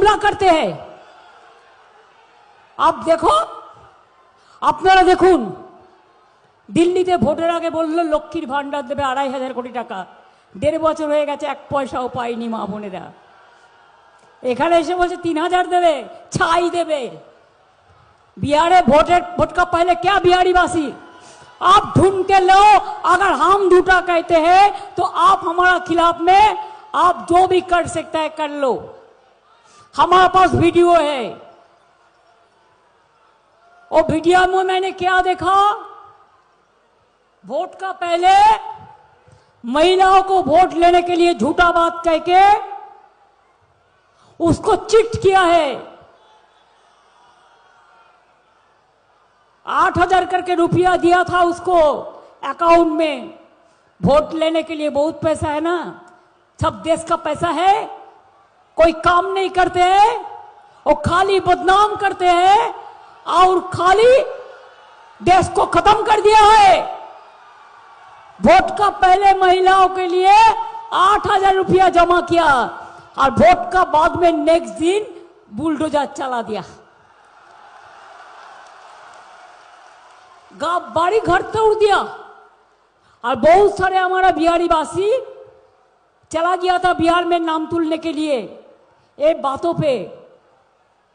जुमला करते हैं। आप देखो, আপনারা দেখুন, দিল্লিতে ভোটের আগে বললো লক্ষ্মীর ভান্ডার দেবে ২৫০০ কোটি টাকা, ১.৫ বছর হয়ে গেছে, ১ পয়সাও পায়নি মা বোনেরা। এখানে এসে বলছে ৩০০০ দেবে, ছাই দেবে। बिहार वोट का पहले क्या बिहारी वासी आप ढूंढ के लो। अगर हम झूठा कहते हैं तो आप हमारा खिलाफ में आप जो भी कर सकता है कर लो, हमारे पास वीडियो है। और वीडियो में मैंने क्या देखा, वोट का पहले महिलाओं को वोट लेने के लिए झूठा बात कह के उसको चिट किया है। 8,000 करके रुपया दिया था उसको अकाउंट में। वोट लेने के लिए बहुत पैसा है ना, सब देश का पैसा है। कोई काम नहीं करते हैं और खाली बदनाम करते हैं और खाली देश को खत्म कर दिया है। वोट का पहले महिलाओं के लिए 8,000 रुपया जमा किया और वोट का बाद में नेक्स्ट दिन बुलडोजर चला दिया, बाड़ी घर तोड़ दिया। और बहुत सारे हमारा बिहारी वासी चला गया था बिहार में नाम तुलने के लिए ये बातों पे।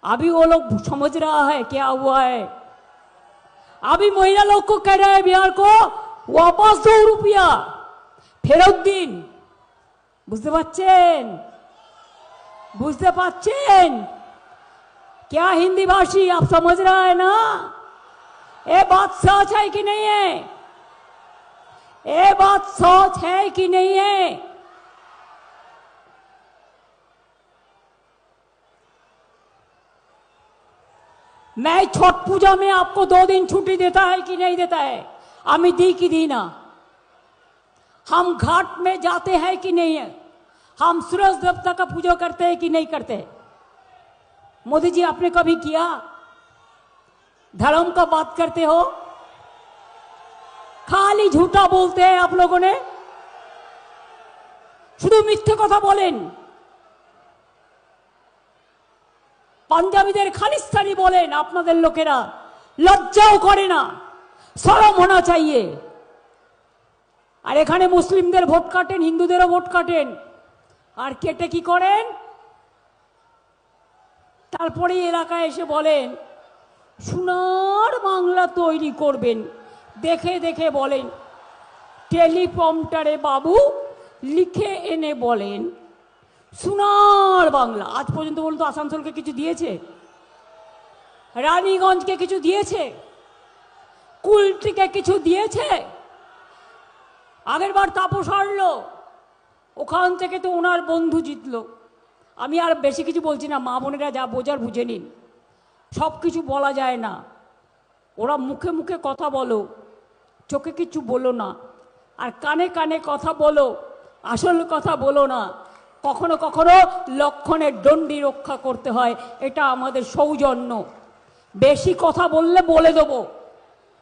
अभी वो लोग समझ रहा है क्या हुआ है। अभी महिला लोग को कह रहा है बिहार को वापस दो रुपया फेरत दिन। বুঝতে পারছেন? বুঝতে পারছেন? क्या हिंदी भाषी आप समझ रहा है ना? ये बात सच है कि नहीं है? ये बात सच है कि नहीं है? मैं छठ पूजा में आपको 2 दिन छुट्टी देता है कि नहीं देता है? आमी दी कि दी ना? हम घाट में जाते हैं कि नहीं है? हम सूरज देवता का पूजा करते हैं कि नहीं करते? मोदी जी आपने कभी किया? धर्म का बात करते हो, खाली झूठा बोलते हैं आप लोगों ने, শুধু মিথ্যে কথা বলেন। পাঞ্জাবিদের খালিস্তানি বলেন আপনাদের লোকেরা, লজ্জাও করে না, শরম होना चाहिए। আর এখানে মুসলিমদের ভোট কাটেন, হিন্দুদেরও ভোট কাটেন, আর কেটে কি করেন? তারপরে এলাকায় এসে বলেন সোনার বাংলা তৈরি করবেন। দেখে দেখে বলেন, টেলিপ্রম্পটারে বাবু লিখে এনে বলেন সোনার বাংলা। আজ পর্যন্ত বলুন তো আসানসোলকে কিছু দিয়েছে? রানীগঞ্জকে কিছু দিয়েছে? কুলটিকে কিছু দিয়েছে? আগের বার তাপস হারলো, ওখান থেকে তো ওনার বন্ধু জিতলো। আমি আর বেশি কিছু বলছি না, মা বোনেরা যা বোঝার বুঝে নিন। সব কিছু বলা যায় না, ওরা মুখে মুখে কথা বলো, চোখে কিছু বলো না, আর কানে কানে কথা বলো, আসল কথা বলো না। কখনো কখনো লক্ষণের দণ্ডি রক্ষা করতে হয়, এটা আমাদের সৌজন্য। বেশি কথা বললে বলে দেবো,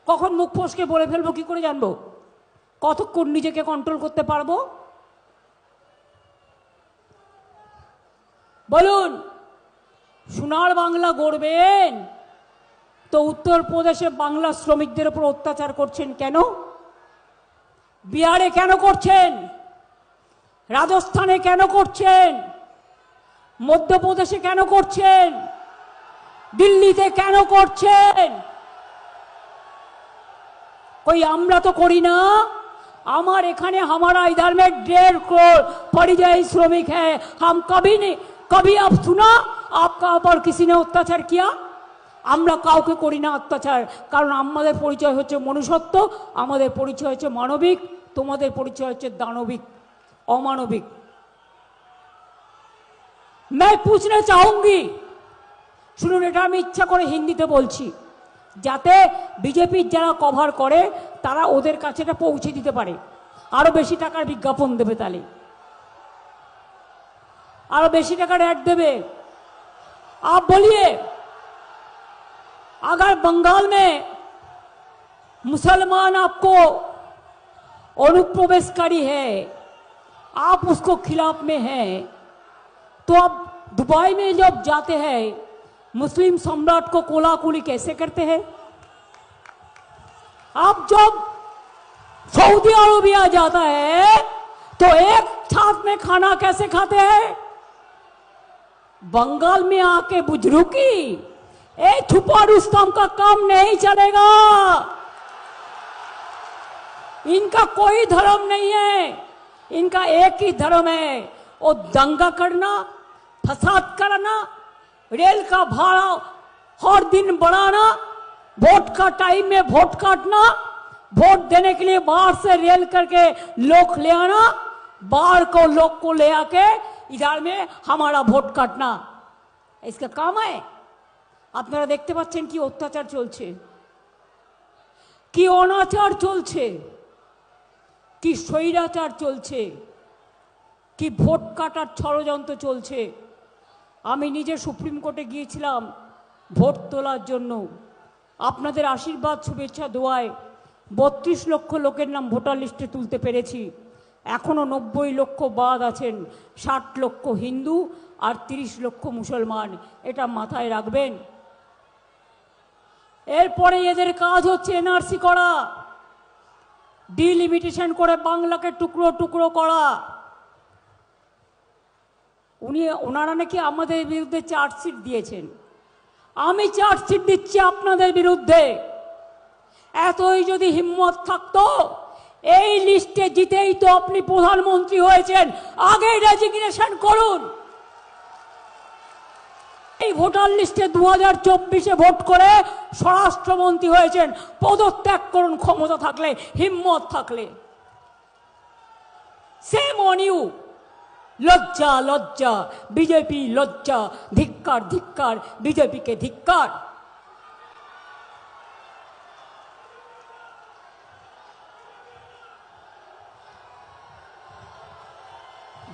কখন মুখ ফসকে বলে ফেলবো কি করে জানবো? কতক্ষণ নিজেকে কন্ট্রোল করতে পারবো? বলুন, সোনার বাংলা গড়বেন তো উত্তরপ্রদেশে বাংলা শ্রমিকদের উপর অত্যাচার করছেন কেন? বিহারে কেন করছেন? রাজস্থানে কেন করছেন? মধ্যপ্রদেশে কেন করছেন? দিল্লিতে কেন করছেন? कोई আমরা তো করি না। আমার এখানে हमारा इधर में 1.5 करोड़ परिযায়ী श्रमिक है। हम कभी आप सुना आपका ऊपर किसी ने अत्याचार किया? আমরা কাউকে করি না অত্যাচার, কারণ আমাদের পরিচয় হচ্ছে মনুষ্যত্ব, আমাদের পরিচয় হচ্ছে মানবিক, তোমাদের পরিচয় হচ্ছে দানবিক, অমানবিক। मैं पूछना चाहूंगी, শুনুন, এটা আমি ইচ্ছা করে হিন্দিতে বলছি যাতে বিজেপির যারা কভার করে তারা ওদের কাছে এটা পৌঁছে দিতে পারে, আরো বেশি টাকার বিজ্ঞাপন দেবে, তাহলে আরো বেশি টাকার ऐड देवे। आप बोलिए, अगर बंगाल में मुसलमान आपको अनुप्रवेशकारी है, आप उसको खिलाफ में हैं, तो आप दुबई में जब जाते हैं मुस्लिम सम्राट को कोलाकुली कैसे करते हैं? आप जब सऊदी अरबिया जाता है तो एक साथ में खाना कैसे खाते हैं? बंगाल में आके बुजुर्गी ए छुपा रुस्तम का काम नहीं चलेगा। इनका कोई धर्म नहीं है, इनका एक ही धर्म है, वो दंगा करना, फसाद करना, रेल का भाड़ा हर दिन बढ़ाना, वोट का टाइम में वोट काटना, वोट देने के लिए बाहर से रेल करके लोग ले आना, बाहर को लोग को ले आके इधर में हमारा ভোট কাটনা, इसका काम है। আপনারা দেখতে পাচ্ছেন কি অত্যাচার চলছে, কি অনাচার চলছে, কি স্বৈরাচার চলছে, কি ভোট কাটার ষড়যন্ত্র চলছে। আমি নিজে সুপ্রিম কোর্টে গিয়েছিলাম ভোট তোলার জন্য। আপনাদের আশীর্বাদ শুভেচ্ছা দোয়ায় 32 লক্ষ লোকের নাম ভোটার লিস্টে তুলতে পেরেছি। এখনো 90 লক্ষ বাদ আছেন, 60 লক্ষ হিন্দু আর 30 লক্ষ মুসলমান, এটা মাথায় রাখবেন। এরপরে এদের কাজ হচ্ছে এনআরসি করা, ডিলিমিটেশন করে বাংলাকে টুকরো টুকরো করা। ওনারা নাকি আমাদের বিরুদ্ধে চার্জশিট দিয়েছেন, আমি চার্জশিট দিচ্ছি আপনাদের বিরুদ্ধে। এতই যদি হিম্মত থাকতো এই লিস্টে জিতেই তো আপনি প্রধানমন্ত্রী হয়েছেন, আগে রেজিগনেশন করুন। এই ভোটার লিস্টে 2024-এ ভোট করে স্বরাষ্ট্রমন্ত্রী হয়েছেন, পদত্যাগ করুন ক্ষমতা থাকলে, হিম্মত থাকলে। Shame on you. লজ্জা লজ্জা, বিজেপি লজ্জা, ধিক্কার ধিক্কার, বিজেপিকে ধিক্কার।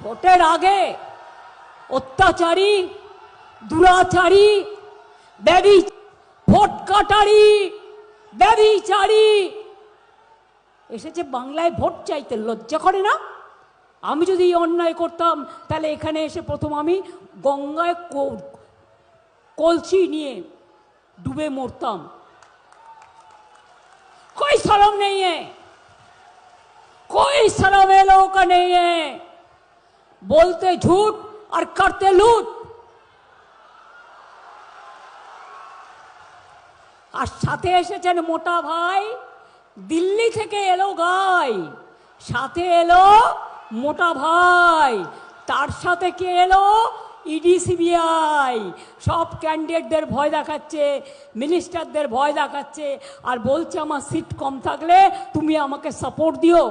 ভোটের আগে অত্যাচারী, দুরাচারী, ভোট কাটারি, ব্যভিচারী এসেছে বাংলায় ভোট চাইতে। লজ্জা করে না? আমি যদি অন্যায় করতাম তাহলে এখানে এসে প্রথম আমি গঙ্গায় কলসি নিয়ে ডুবে মরতাম। कोई शर्म नहीं है, कोई शर्म है लोगों का नहीं है। बोलते झूठ और करते लूट। আর সাথে এসেছেন মোটা ভাই, দিল্লি থেকে এলো গাই, সাথে এলো মোটা ভাই, তার সাথে কে এলো? ED CBI. সব ক্যান্ডিডেটদের ভয় দেখাচ্ছে, মিনিস্টারদের ভয় দেখাচ্ছে, আর বলছে আমার সিট কম থাকলে তুমি আমাকে সাপোর্ট দিও।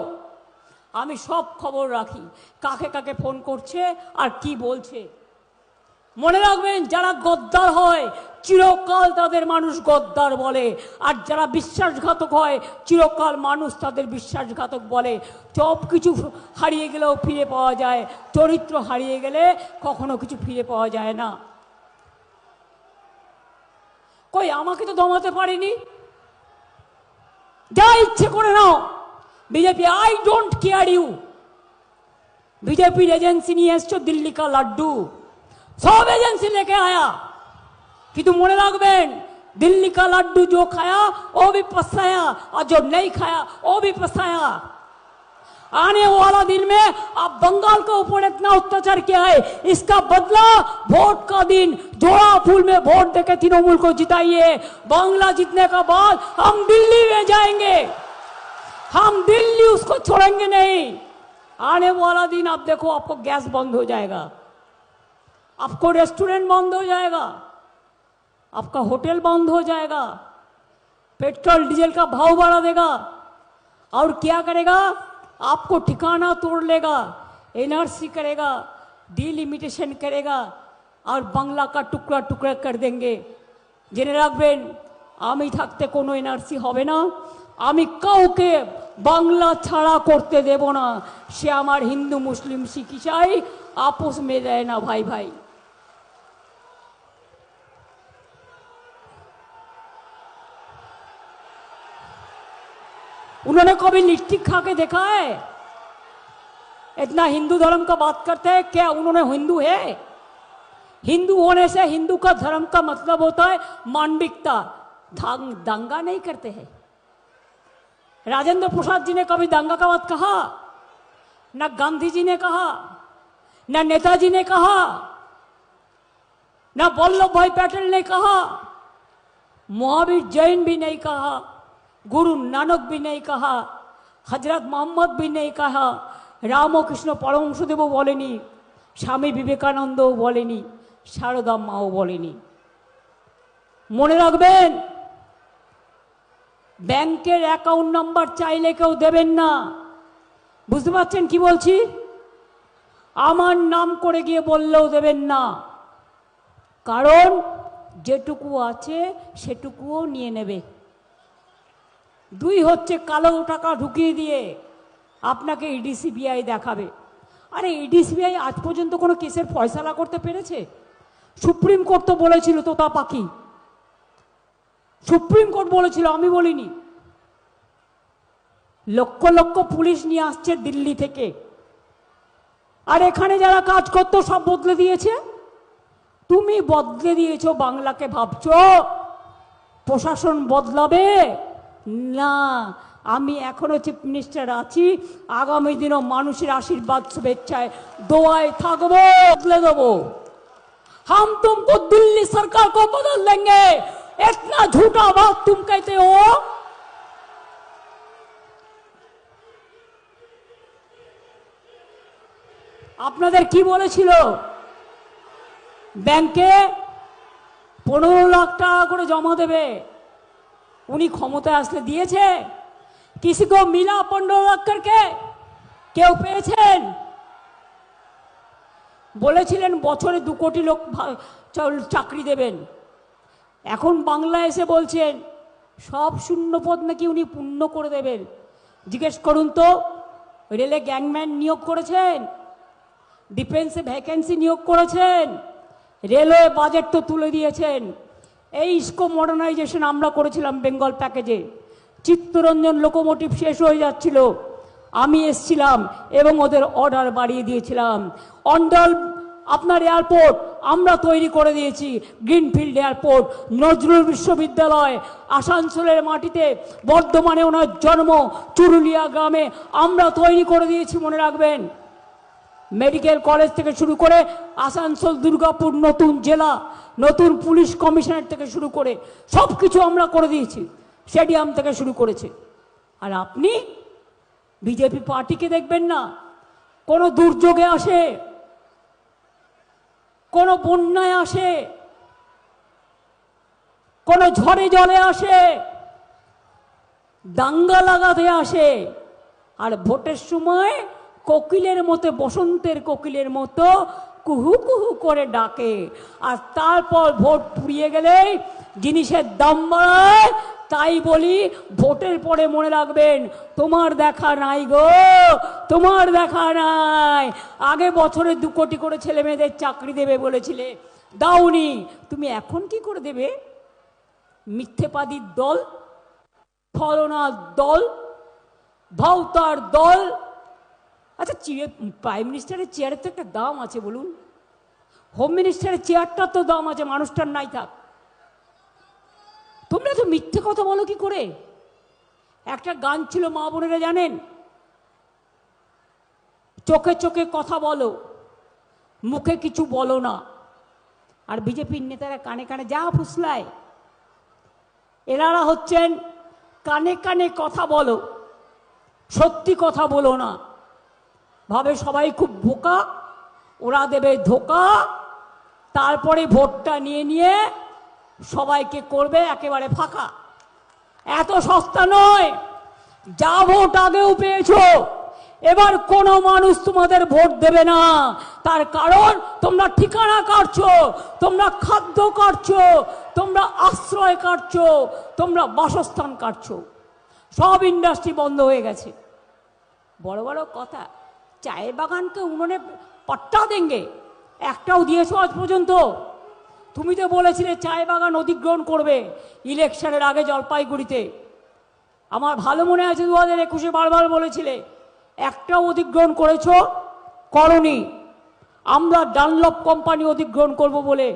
আমি সব খবর রাখি, কাকে কাকে ফোন করছে আর কি বলছে। মনে রাখবেন, যারা গদ্দার হয় চিরকাল তাদের মানুষ গদ্দার বলে, আর যারা বিশ্বাসঘাতক হয় চিরকাল মানুষ তাদের বিশ্বাসঘাতক বলে। সব কিছু হারিয়ে গেলেও ফিরে পাওয়া যায়, চরিত্র হারিয়ে গেলে কখনো কিছু ফিরে পাওয়া যায় না। কই আমাকে তো দমাতে পারেনি, যা ইচ্ছে করে নাও। BJP I don't care you. BJP agency नहीं एसो दिल्ली का लड्डू, सब एजेंसी लेके आया। किंतु मने रखबेन, दिल्ली का लड्डू जो खाया वो भी पछताया, और जो नहीं खाया वो भी पछताया। आने वाला दिन में अब बंगाल के ऊपर इतना अत्याचार किया है, इसका बदला वोट का दिन जोड़ा फूल में वोट देके तृणमूल को जिताइए। बांग्ला जीतने का बाद हम दिल्ली में जाएंगे, हम दिल्ली उसको छोड़ेंगे नहीं। आने वाला दिन आप देखो, आपको गैस बंद हो जाएगा, आपको रेस्टोरेंट बंद हो जाएगा, आपका होटल बंद हो जाएगा, पेट्रोल डीजल का भाव बढ़ा देगा, और क्या करेगा? आपको ठिकाना तोड़ लेगा, एनआरसी करेगा, डिलिमिटेशन करेगा, और बांग्ला का टुकड़ा टुकड़ा कर देंगे। জেনে রাখবেন, আমি থাকতে কোনো এনআরসি হবে না। আমি কাউকে বাংলা ছাড়া করতে দেব না। সে আমার হিন্দু মুসলিম শিখ ইসাই আপোষ में रहे ना भाई भाई। उन्होंने कभी लिपस्टिक खा के देखा है? इतना हिंदू धर्म का बात करते हैं, क्या उन्होंने हिंदू है? हिंदू होने से हिंदू का धर्म का मतलब होता है मानविकता। दंगा नहीं करते हैं। राजेंद्र प्रसाद जी ने कभी दंगा का बात कहा? ना गांधी जी ने कहा, ना नेताजी ने कहा, ना वल्लभ भाई पटेल ने कहा, महावीर जैन भी नहीं कहा, गुरु नानक भी नहीं कहा, हजरत मोहम्मद भी नहीं कहा, रामकृष्ण परमहंसदेव बोलेनी, स्वामी विवेकानंद बोलेनी, शारदा माओ बोलेनी। মনে রাখবেন, ব্যাংকের অ্যাকাউন্ট নাম্বার চাইলে কেউ দেবেন না। বুঝতে পারছেন কি বলছি? আমার নাম করে গিয়ে বললেও দেবেন না, কারণ যেটুকু আছে সেটুকুও নিয়ে নেবে। দুই হচ্ছে কালো টাকা ঢুকিয়ে দিয়ে আপনাকে ইডি সিবিআই দেখাবে। আরে ইডি সিবিআই আজ পর্যন্ত কোনো কেসের ফয়সালা করতে পেরেছে? সুপ্রিম কোর্ট তো বলেছিল তোতা পাখি, সুপ্রিম কোর্ট বলেছিল, আমি বলিনি। লক্ষ লক্ষ পুলিশ নিয়ে আসছে দিল্লি থেকে, আর এখানে যারা কাজ করতো সব বদলে দিয়েছে। তুমি বদলে দিয়েছো বাংলাকে, ভাবছো প্রশাসন বদলাবে না। আমি এখনো চিফ মিনিস্টার আছি, আগামী দিনও মানুষের আশীর্বাদ শুভেচ্ছায় দোয়ায় থাকবো, বদলে দেবো। हम तुमको दिल्ली सरकार को बदल देंगे। इतना झूठा बात तुम कहते हो। আপনাদের কি বলেছিল? ব্যাংকে 15 লাখ টাকা করে জমা দেবে। উনি ক্ষমতায় আসলে দিয়েছে? किसी को मिला 15 লাখ करके? কেউ পেয়েছেন? বলেছিলেন বছরে 2 কোটি লোক চাকরি দেবেন। এখন বাংলা এসে বলছেন সব শূন্য পদ নাকি উনি পূর্ণ করে দেবেন। জিজ্ঞেস করুন তো, রেলে গ্যাংম্যান নিয়োগ করেছেন, ডিফেন্সে ভ্যাকেন্সি নিয়োগ করেছেন, রেলওয়ে বাজেট তো তুলে দিয়েছেন। এই ইস্কো মডার্নাইজেশন আমরা করেছিলাম বেঙ্গল প্যাকেজে। চিত্তরঞ্জন লোকোমোটিভ শেষ হয়ে যাচ্ছিল, আমি এসছিলাম এবং ওদের অর্ডার বাড়িয়ে দিয়েছিলাম। অন্ডাল আপনার এয়ারপোর্ট আমরা তৈরি করে দিয়েছি, গ্রিনফিল্ড এয়ারপোর্ট। নজরুল বিশ্ববিদ্যালয় আসানসোলের মাটিতে, বর্ধমানে ওনার জন্ম, চুরুলিয়া গ্রামে আমরা তৈরি করে দিয়েছি, মনে রাখবেন। মেডিকেল কলেজ থেকে শুরু করে আসানসোল, দুর্গাপুর নতুন জেলা, নতুন পুলিশ কমিশনার থেকে শুরু করে সব কিছু আমরা করে দিয়েছি, স্টেডিয়াম থেকে শুরু করেছে। আর আপনি বিজেপি পার্টিকে দেখবেন না। কোনো দুর্যোগে আসে, কোনো বন্যায় আসে, কোনো ঝড়ে জলে আসে, দাঙ্গা লাগাতে আসে, আর ভোটের সময় কোকিলের মতো, বসন্তের কোকিলের মতো কুহু কুহু করে ডাকে। আর তারপর ভোট পুড়িয়ে গেলে জিনিসের দাম বাড়ায়। তাই বলি, ভোটের পরে মনে রাখবেন, তোমার দেখা নাই গো, তোমার দেখা নাই। আগে বছরে 2 কোটি করে ছেলে মেয়েদের চাকরি দেবে বলেছিলে, দাওনি। তুমি এখন কি করে দেবে? মিথ্যেবাদীর দল, ছলনার দল, ভাওতার দল। আচ্ছা, প্রাইম মিনিস্টারের চেয়ারের তো একটা দাম আছে, বলুন। হোম মিনিস্টারের চেয়ারটার তো দাম আছে, মানুষটার নাই থাক। তোমরা তো মিথ্যে কথা বলো কি করে? একটা গান ছিল, মা বোনেরা জানেন, চোখে চোখে কথা বলো, মুখে কিছু বলো না। আর বিজেপির নেতারা কানে কানে যা ফুসলায়, এনারা হচ্ছেন কানে কানে কথা বলো, সত্যি কথা বলো না। ভাবে সবাই খুব বোকা, ওরা দেবে ধোকা, তারপরে ভোটটা নিয়ে নিয়ে সবাইকে করবে একেবারে ফাঁকা। এত সস্তা নয়। যা ভোট আগেও পেয়েছো, এবার কোনো মানুষ তোমাদের ভোট দেবে না। তার কারণ তোমরা ঠিকানা কাটছো, তোমরা খাদ্য কাটছো, তোমরা আশ্রয় কাটছো, তোমরা বাসস্থান কাটছো। সব ইন্ডাস্ট্রি বন্ধ হয়ে গেছে। বড় বড় কথা, চায়ের বাগানকে উনুনে পট্টা দেঙ্গে, একটাও দিয়েছো আজ পর্যন্ত? তুমি তো বলেছিলে চায় বাগান অধিগ্রহণ করবে ইলেকশনের আগে জলপাইগুড়িতে। আমার ভালো মনে আছে 2021-এ বারবার বলেছিলে, একটাও অধিগ্রহণ করেছো? করনি। আমরা ডানলপ কোম্পানি অধিগ্রহণ করব বলে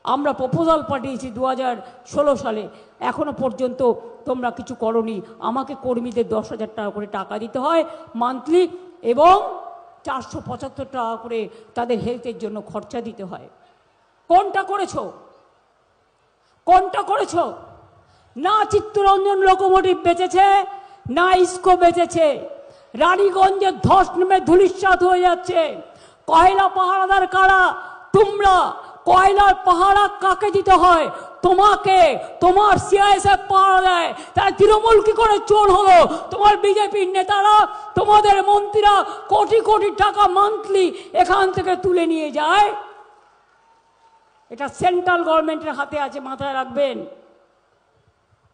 আমরা প্রপোজাল পাঠিয়েছি 2016 সালে, এখনো পর্যন্ত তোমরা কিছু করনি। আমাকে কর্মীদের 10,000 টাকা করে টাকা দিতে হয় মান্থলি, এবং 475 টাকা করে তাদের হেলথের জন্য খরচা দিতে হয়। কোনটা করেছো? কোনটা করেছো? না চিত্তরঞ্জন লোকোমোটিভ বেঁচেছে, না ইস্কো বেঁচেছে। রানীগঞ্জের ধস নেমে ধুলিস্যাৎ হয়ে যাচ্ছে। কয়লা পাহারাদার কারা? তোমরা। কয়লার পাহারা কাকে দিতে হয়? তোমাকে। তোমার সিআইএসএফ পাহারা দেয়। তারা তৃণমূল কি করে চোর হলো? তোমার বিজেপির নেতারা, তোমাদের মন্ত্রীরা কোটি কোটি টাকা মান্থলি এখান থেকে তুলে নিয়ে যায়। এটা সেন্ট্রাল গভর্নমেন্টের হাতে আছে, মাথায় রাখবেন।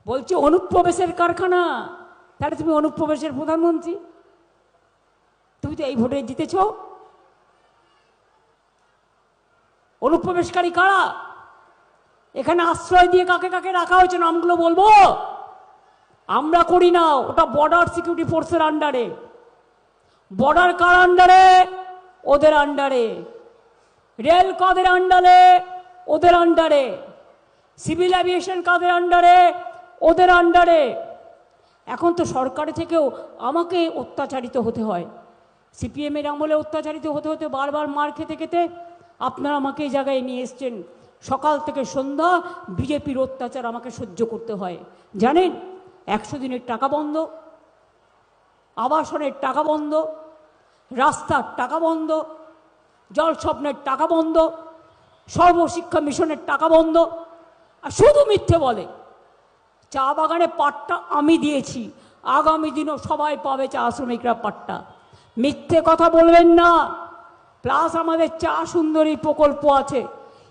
বলছে অনুপ্রবেশের কারখানা, তাহলে তুমি অনুপ্রবেশের প্রধানমন্ত্রী? তুমি তো এই ভোটে জিতেছ। অনুপ্রবেশকারী কারা? এখানে আশ্রয় দিয়ে কাকে কাকে রাখা হয়েছে নামগুলো বলবো? আমরা করি না, ওটা বর্ডার সিকিউরিটি ফোর্সের আন্ডারে। বর্ডার কার আন্ডারে? ওদের আন্ডারে। রেল কাদের আন্ডারে? ওদের আন্ডারে। সিভিল এভিয়েশন কাদের আন্ডারে? ওদের আন্ডারে। এখন তো সরকারে থেকেও আমাকে অত্যাচারিত হতে হয়। সিপিএমের আমলে অত্যাচারিত হতে হতে বারবার মার খেতে খেতে আপনারা আমাকে এই জায়গায় নিয়ে এসছেন। সকাল থেকে সন্ধ্যা বিজেপির অত্যাচার আমাকে সহ্য করতে হয়। জানেন, 100 দিনের টাকা বন্ধ, আবাসনের টাকা বন্ধ, রাস্তার টাকা বন্ধ, জল স্বপ্নের টাকা বন্ধ, সর্বশিক্ষা মিশনের টাকা বন্ধ। আর শুধু মিথ্যে বলে। চা বাগানে পাট্টা আমি দিয়েছি, আগামী দিনও সবাই পাবে চা শ্রমিকরা পাট্টা। মিথ্যে কথা বলবেন না। প্লাস আমাদের চা সুন্দরী প্রকল্প আছে।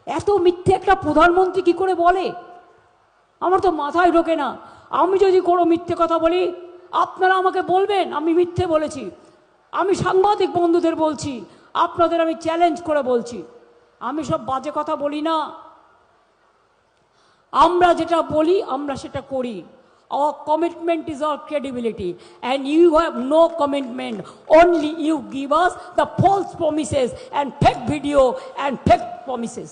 এত মিথ্যে একটা প্রধানমন্ত্রী কি করে বলে? আমার তো মাথায় ঢোকে না। আমি যদি কোনো মিথ্যে কথা বলি, আপনারা আমাকে বলবেন আমি মিথ্যে বলেছি। আমি সাংবাদিক বন্ধুদের বলছি, আপনাদের আমি চ্যালেঞ্জ করে বলছি, আমি সব বাজে কথা বলি না। আমরা যেটা বলি আমরা সেটা করি। Our commitment is our credibility, and you have no commitment. Only you give us the false promises and fake video and fake promises.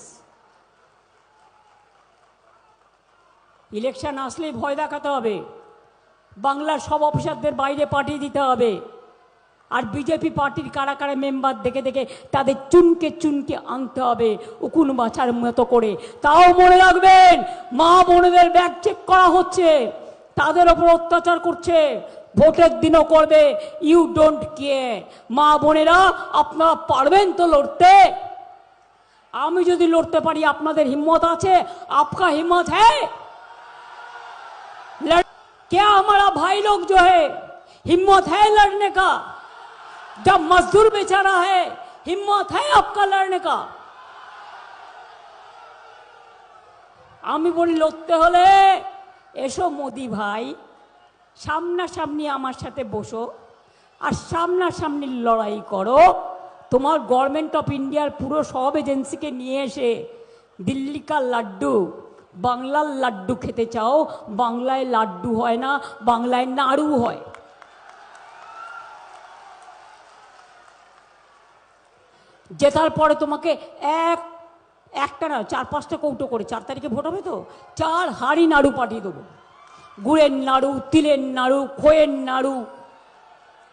Election আসলেই ভয় দেখাতে হবে, বাংলার সব অফিসারদের বাইরে পাঠিয়ে দিতে হবে, আর বিজেপি পার্টির কারা কারা মেম্বার দেখে দেখে তাদের চুনকে চুনকে আনতে হবে উকুন বাছার মতো করে। তাও মনে রাখবেন, মা বোনেদের ব্যাগ চেক করা হচ্ছে, তাদের ওপর অত্যাচার করছে, ভোটের দিনও করবে। You don't care. মা বোনেরা, আপনারা পারবেন তো লড়তে? আমি যদি লড়তে পারি, আপনাদের হিম্মত আছে? आपका हिम्मत है? क्या हमारा भाई लोग जो है हिम्मत है लड़ने का? जब मजदूर बेचारा है, हिम्मत है आपका लड़ने का? আমি বলি লড়তে হলে এসো মোদি ভাই, সামনাসামনি আমার সাথে বসো আর সামনাসামনি লড়াই করো। তোমার গভর্নমেন্ট অফ ইন্ডিয়ার পুরো সব এজেন্সিকে নিয়ে এসে দিল্লি কা লাড্ডু, বাংলার লাড্ডু খেতে চাও? বাংলায় লাড্ডু হয় না, বাংলায় নাড়ু হয়। জেতার পরে তোমাকে একটা না 4-5টা কৌটো করে, 4 তারিখে ভোট হবে তো, 4 হাঁড়ি নাড়ু পাঠিয়ে দেবো। গুড়ের নাড়ু, তিলের নাড়ু, খোয়ের নাড়ু,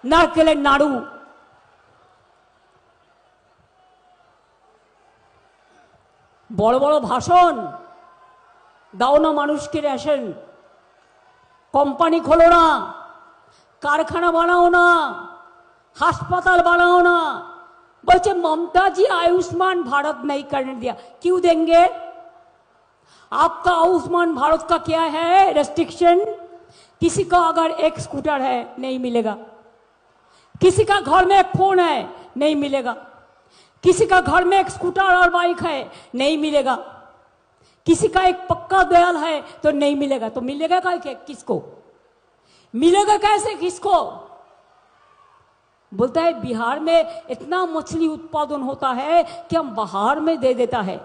নারকেলের নাড়ু। বড় বড় ভাষণ দাও না মানুষকে রেশন। কোম্পানি খোলো না, কারখানা বানাও না, হাসপাতাল बानाओ ना। बोलते ममता जी आयुष्मान भारत नहीं करने दिया, क्यों देंगे? आपका आयुष्मान भारत का क्या है रेस्ट्रिक्शन? किसी का अगर एक स्कूटर है नहीं मिलेगा, किसी का घर में एक फोन है नहीं मिलेगा, किसी का घर में एक स्कूटर और बाइक है नहीं मिलेगा, किसी का एक पक्का दयाल है तो नहीं मिलेगा। तो मिलेगा किसको? मिलेगा कैसे किसको? बोलता है बिहार में इतना मछली उत्पादन होता है कि हम बाहर में दे देता है,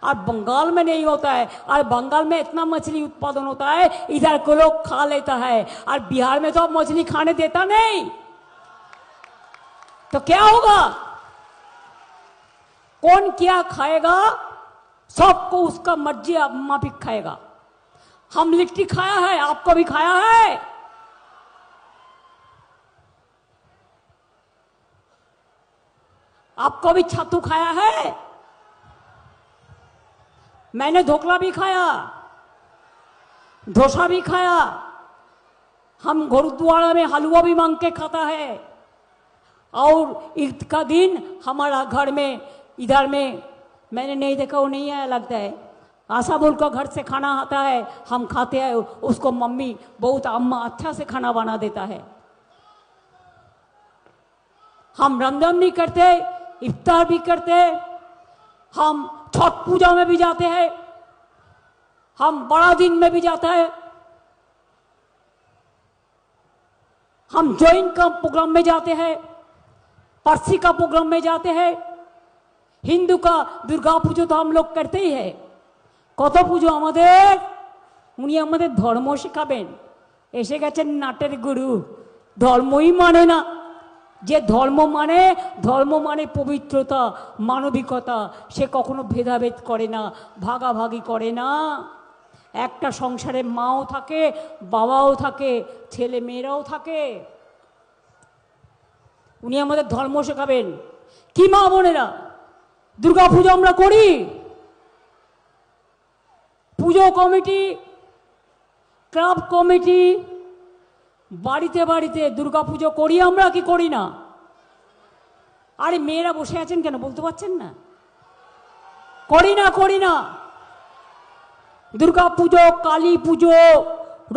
और बंगाल में नहीं होता है, और बंगाल में इतना मछली उत्पादन होता है इधर को लोग खा लेता है, और बिहार में तो अब मछली खाने देता नहीं। तो क्या होगा? कौन क्या खाएगा सबको उसका मर्जी माफिक खाएगा। हम लिट्टी खाया है, आपको भी खाया है। आपको भी छत्तू खाया है। मैंने ढोकला भी खाया, डोसा भी खाया। हम गुरुद्वारा में हलवा भी मांग के खाता है। और ईद का दिन हमारा घर में इधर में मैंने नहीं देखा, वो नहीं आया लगता है। आशा बोल का घर से खाना आता है, हम खाते हैं। उसको मम्मी बहुत अम्मा अच्छा से खाना बना देता है। हम रमजान भी करते, इफ्तार भी करते, हम छठ पूजा में भी जाते हैं, हम बड़ा दिन में भी जाता है, हम जैन का प्रोग्राम में जाते हैं, पारसी का प्रोग्राम में जाते हैं। हिंदू का दुर्गा पूजा तो हम लोग करते ही है। কত পুজো আমাদের। উনি আমাদের ধর্ম শেখাবেন। এসে গেছেন নাটের গুরু, ধর্মই মানে না। যে ধর্ম মানে পবিত্রতা, মানবিকতা। সে কখনো ভেদাভেদ করে না, ভাগাভাগি করে না। একটা সংসারে মাও থাকে, বাবাও থাকে, ছেলে মেয়েরাও থাকে। উনি আমাদের ধর্ম শেখাবেন। কি মা বোনেরা, দুর্গা পুজো আমরা করি। পুজো কমিটি, ক্লাব কমিটি, বাড়িতে বাড়িতে দুর্গা পুজো করি আমরা কি করি না? আরে মেয়েরা বসে আছেন কেন, বলতে পারছেন না? করি না, করি না। দুর্গা পুজো, কালী পুজো,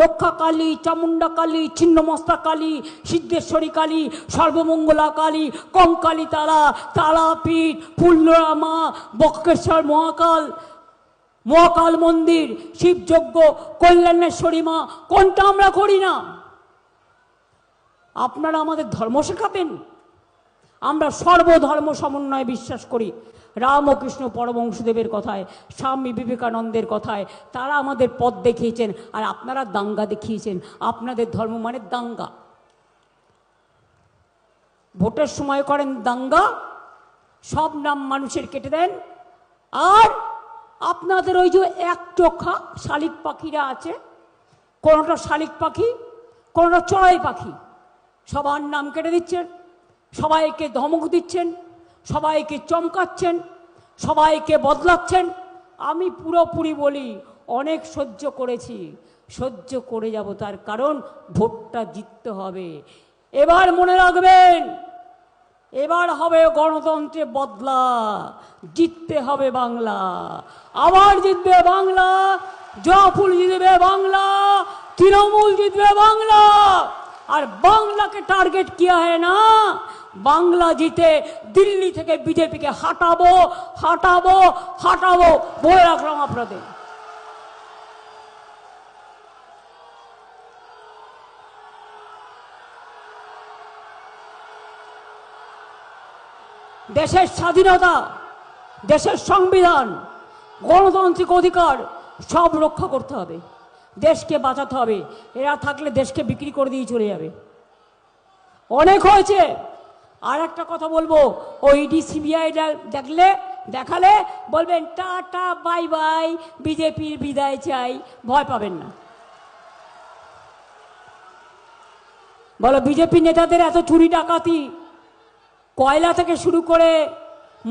রক্ষা কালী, চামুন্ডা কালী, ছিন্নমস্তা কালী, সিদ্ধেশ্বরী কালী, সর্বমঙ্গলা কালী, কঙ্কালী তারা, তারাপীঠ, ফুল্লরা মা, বক্রেশ্বর মহাকাল, মহাকাল মন্দির, শিবযজ্ঞ, কল্যাণেশ্বরী মা, কোনটা আমরা করি না? আপনারা আমাদের ধর্ম শেখাবেন। আমরা সর্বধর্ম সমন্বয়ে বিশ্বাস করি। রামকৃষ্ণ পরমহংসদেবের কথায়, স্বামী বিবেকানন্দের কথায় তারা আমাদের পথ দেখিয়েছেন। আর আপনারা দাঙ্গা দেখিয়েছেন। আপনাদের ধর্ম মানে দাঙ্গা। ভোটের সময় করেন দাঙ্গা, সব নাম মানুষের কেটে দেন। আর আপনাদের ওই যে এক চোখা শালিক পাখিরা আছে, কোনোটা শালিক পাখি, কোনোটা চড়াই পাখি, সবার নাম কেটে দিচ্ছেন, সবাইকে ধমক দিচ্ছেন, সবাইকে চমকাচ্ছেন, সবাইকে বদলাচ্ছেন। আমি পুরোপুরি বলি, অনেক সহ্য করেছি, সহ্য করে যাব। তার কারণ ভোটটা জিততে হবে। এবার মনে রাখবেন, এবার হবে গণতন্ত্রে বদলা, জিততে হবে বাংলা। আবার জিতবে বাংলা, জয়ফুল জিতবে বাংলা, তৃণমূল জিতবে বাংলা। আর বাংলাকে টার্গেট কিয়া है না, বাংলা জিতে দিল্লি থেকে বিজেপিকে হাঁটাবো, হাঁটাবো, হাঁটাবো বলে রাখলাম আপনাদের। দেশের স্বাধীনতা, দেশের সংবিধান, গণতান্ত্রিক অধিকার সব রক্ষা করতে হবে, দেশকে বাঁচাতে হবে। এরা থাকলে দেশকে বিক্রি করে দিয়ে চলে যাবে। অনেক হয়েছে। আর একটা কথা বলবো, ওই ইডি সিবিআই দেখালে বলবেন টাটা বাই বাই, বিজেপির বিদায় চাই। ভয় পাবেন না। বলো, বিজেপি নেতাদের এত চুরি ডাকাতি, কয়লা থেকে শুরু করে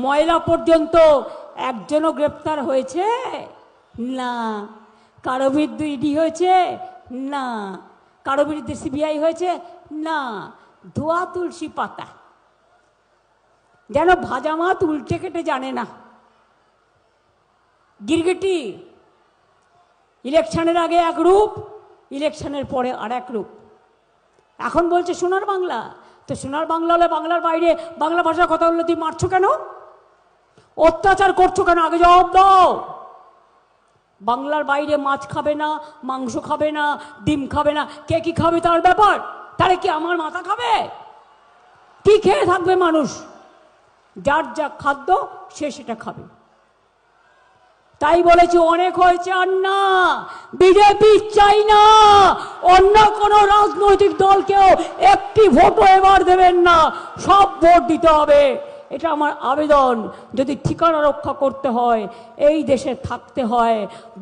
ময়লা পর্যন্ত একজনও গ্রেপ্তার হয়েছে না। কারো বিরুদ্ধে ইডি হয়েছে না, কারো বিরুদ্ধে সিবিআই হয়েছে না। ধোয়া তুলসী পাতা, যেন ভাজা মাছ উল্টে কেটে জানে না। গিরগিটি, ইলেকশনের আগে এক রূপ, ইলেকশনের পরে আর এক রূপ। এখন বলছে সোনার বাংলা। তো সোনার বাংলা হলে বাংলার বাইরে বাংলা ভাষার কথা বললে তুই মারছো কেন, অত্যাচার করছো কেন? আগে জবাব দাও। বাংলার বাইরে মাছ খাবে না, মাংস খাবে না, ডিম খাবে না, কে কি খাবে তার ব্যাপার। তাহলে কি আমার মাথা খাবে? কি খেয়ে থাকবে মানুষ? যার যা খাদ্য সে সেটা খাবে। তাই বলেছি অনেক হয়েছে। আর না, বিজেপি চাই না, অন্য কোন রাজনৈতিক দলকেও একটি ভোটও এবার দেবেন না। সব ভোট দিতে হবে এটা আমার আবেদন। যদি ঠিকানা রক্ষা করতে হয়, এই দেশে থাকতে হয়,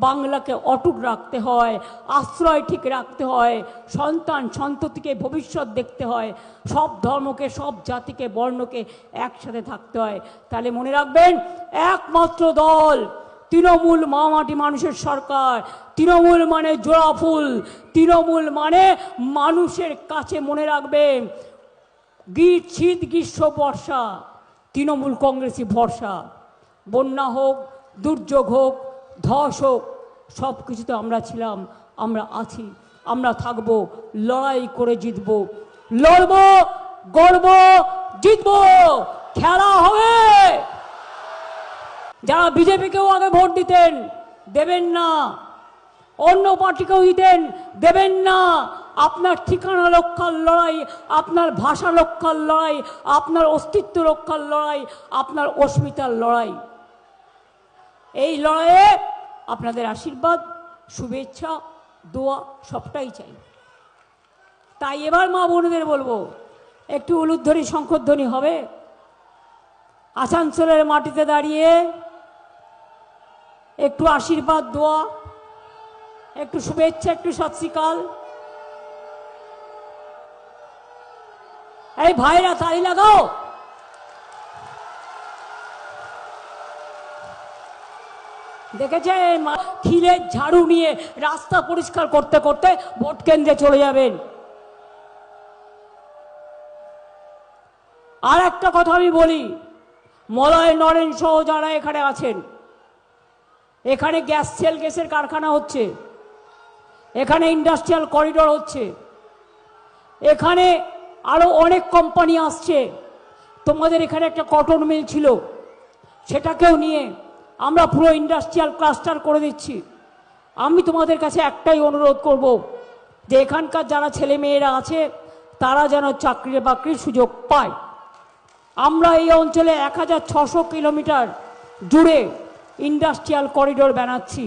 বাংলাকে অটুট রাখতে হয়, আশ্রয় ঠিক রাখতে হয়, সন্তান সন্ততিকে ভবিষ্যৎ দেখতে হয়, সব ধর্মকে, সব জাতিকে, বর্ণকে একসাথে থাকতে হয়, তাহলে মনে রাখবেন একমাত্র দল তৃণমূল। মামাটি মানুষের সরকার। তৃণমূল মানে জোড়া ফুল, তৃণমূল মানে মানুষের কাছে মনে রাখবেন শীত গ্রীষ্ম বর্ষা তৃণমূল কংগ্রেসই ভরসা। বন্যা হোক, দুর্যোগ হোক, ধস হোক, সব কিছুতে আমরা ছিলাম, আমরা আছি, আমরা থাকব, লড়াই করে জিতব, লড়ব, গড়ব, জিতব, খেলা হবে। যারা বিজেপিকেও আগে ভোট দিতেন, দেবেন না, অন্য পার্টিকেও দিতেন, দেবেন না। আপনার ঠিকানা রক্ষার লড়াই, আপনার ভাষা রক্ষার লড়াই, আপনার অস্তিত্ব রক্ষার লড়াই, আপনার অস্মিতার লড়াই। এই লড়াইয়ে আপনাদের আশীর্বাদ, শুভেচ্ছা, দোয়া সবটাই চাই। তাই এবার মা বোনদের বলবো, একটু উলুধ্বনি শঙ্খধ্বনি হবে। আসানসোলের মাটিতে দাঁড়িয়ে একটু আশীর্বাদ, দোয়া, একটু শুভেচ্ছা, একটু সৎ শ্রীকাল। এই ভাইরা তালি লাগাও। দেখেছেন খিলের ঝাড়ু নিয়ে রাস্তা পরিষ্কার করতে করতে ভোট কেন্দ্রে চলে যাবেন। আর একটা কথা আমি বলি, মলয় নরেন সহ যারা এখানে আছেন, এখানে গ্যাস সেল গ্যাসের কারখানা হচ্ছে, এখানে ইন্ডাস্ট্রিয়াল করিডোর হচ্ছে, এখানে আরো অনেক কোম্পানি আসছে। তোমাদের এখানে একটা কটন মিল ছিল, সেটাকেও নিয়ে আমরা পুরো ইন্ডাস্ট্রিয়াল ক্লাস্টার করে দিচ্ছি। আমি তোমাদের কাছে একটাই অনুরোধ করব, যে এখানকার যারা ছেলে মেয়েরা আছে তারা যেন চাকরি বাকরির সুযোগ পায়। আমরা এই অঞ্চলে 1600 কিলোমিটার জুড়ে ইন্ডাস্ট্রিয়াল করিডোর বানাচ্ছি,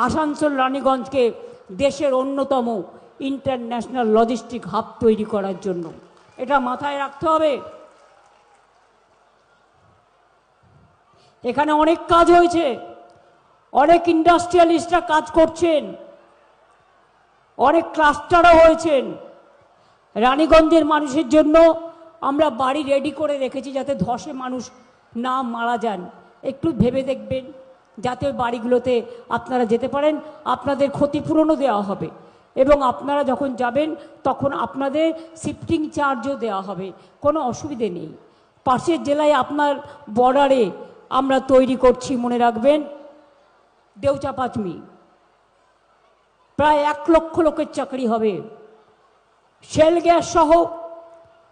আসানসোল রানীগঞ্জকে দেশের অন্যতম ইন্টারন্যাশনাল লজিস্টিক হাব তৈরি করার জন্য। এটা মাথায় রাখতে হবে। এখানে অনেক কাজ হয়েছে, অনেক ইন্ডাস্ট্রিয়ালিস্টরা কাজ করছেন, অনেক ক্লাস্টারও হয়েছেন। রানীগঞ্জের মানুষের জন্য আমরা বাড়ি রেডি করে রেখেছি, যাতে ধসে মানুষ না মারা যান। একটু ভেবে দেখবেন, যাতে বাড়িগুলোতে আপনারা যেতে পারেন, আপনাদের ক্ষতিপূরণও দেওয়া হবে, এবং আপনারা যখন যাবেন তখন আপনাদের শিফটিং চার্জও দেওয়া হবে, কোনো অসুবিধে নেই। পাশের জেলায় আপনার বর্ডারে আমরা তৈরি করছি, মনে রাখবেন, দেউচাপাচমি, প্রায় 1 লক্ষ লোকের চাকরি হবে। শেল গ্যাস সহ,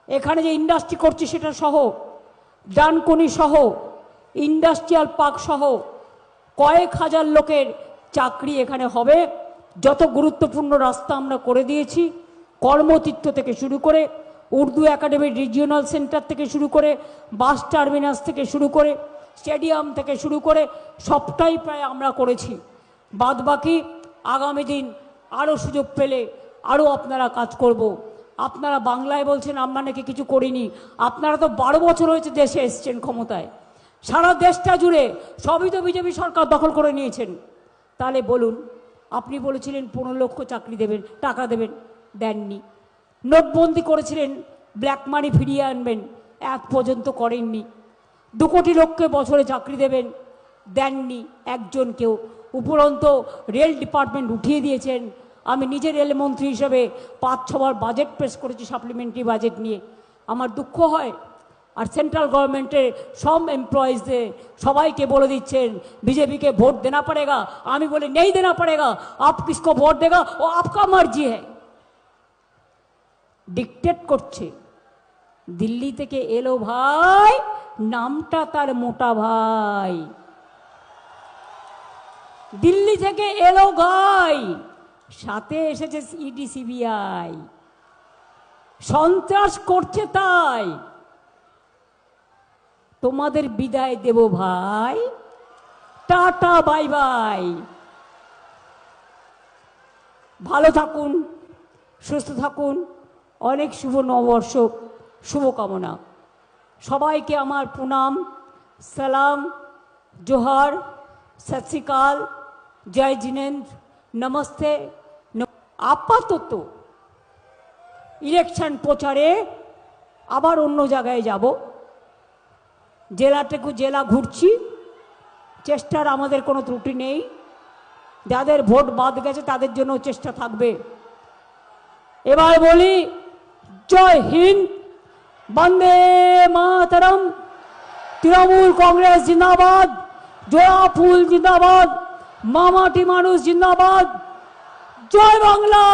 এখানে যে ইন্ডাস্ট্রি করছে সেটা সহ, ডানকুনি সহ, ইন্ডাস্ট্রিয়াল পার্ক সহ কয়েক হাজার লোকের চাকরি এখানে হবে। যত গুরুত্বপূর্ণ রাস্তা আমরা করে দিয়েছি, কর্মতীর্থ থেকে শুরু করে, উর্দু একাডেমির রিজিওনাল সেন্টার থেকে শুরু করে, বাস টার্মিনাস থেকে শুরু করে, স্টেডিয়াম থেকে শুরু করে সবটাই প্রায় আমরা করেছি। বাদবাকি আগামী দিন আরও সুযোগ পেলে আরও আপনারা কাজ করব। আপনারা বাংলায় বলছেন আমরা নাকি কিছু করিনি, আপনারা তো 12 বছর হয়েছে দেশে এসছেন ক্ষমতায়, সারা দেশটা জুড়ে সবই তো বিজেপি সরকার দখল করে নিয়েছেন। তাহলে বলুন, আপনি বলেছিলেন 15 লক্ষ চাকরি দেবেন, টাকা দেবেন, দেননি। নোটবন্দি করেছিলেন, ব্ল্যাক মানি ফিরিয়ে আনবেন, এক পর্যন্ত করেননি। 2 কোটি লোককে বছরে চাকরি দেবেন, দেননি একজনকেও। উপরন্ত রেল ডিপার্টমেন্ট উঠিয়ে দিয়েছেন। আমি নিজে রেলমন্ত্রী হিসেবে 5-6 বার বাজেট পেশ করেছি, সাপ্লিমেন্টারি বাজেট নিয়ে। আমার দুঃখ হয়। আর সেন্ট্রাল গভর্নমেন্টের সব এমপ্লয়িজদের সবাইকে বলে দিচ্ছেন बीजेपी ভোট দেনা পড়েগা। আমি বলি নেই দেনা পড়েগা, আপ কিসকো ভোট দেগা ও আপকা মার্জি হ্যায়। ডিকটেট করছে। দিল্লি থেকে এলো ভাই, নামটা তার মোটা ভাই। দিল্লি থেকে এলো গাই, সাথে এসেছে ইডি সিবিআই, সন্ত্রাস করছে। তাই তোমাদের বিদায় দেব ভাই, টাটা বাই বাই। ভালো থাকুন, সুস্থ থাকুন, অনেক শুভ নববর্ষ শুভকামনা। সবাইকে আমার প্রণাম, সালাম, জোহার, সত শ্রী আকাল, জয় জিনেন্দ্র, নমস্তে। আপাতত ইলেকশন প্রচারে আবার অন্য জায়গায় যাব, জেলা ঘুরছি, চেষ্টার আমাদের কোনো ত্রুটি নেই। যাদের ভোট বাদ গেছে তাদের জন্য চেষ্টা থাকবে। এবার বলি, জয় হিন্দ, বন্দে মাতরম, তৃণমূল কংগ্রেস জিন্দাবাদ, জয়া ফুল জিন্দাবাদ, মামাটি মানুষ জিন্দাবাদ, জয় বাংলা।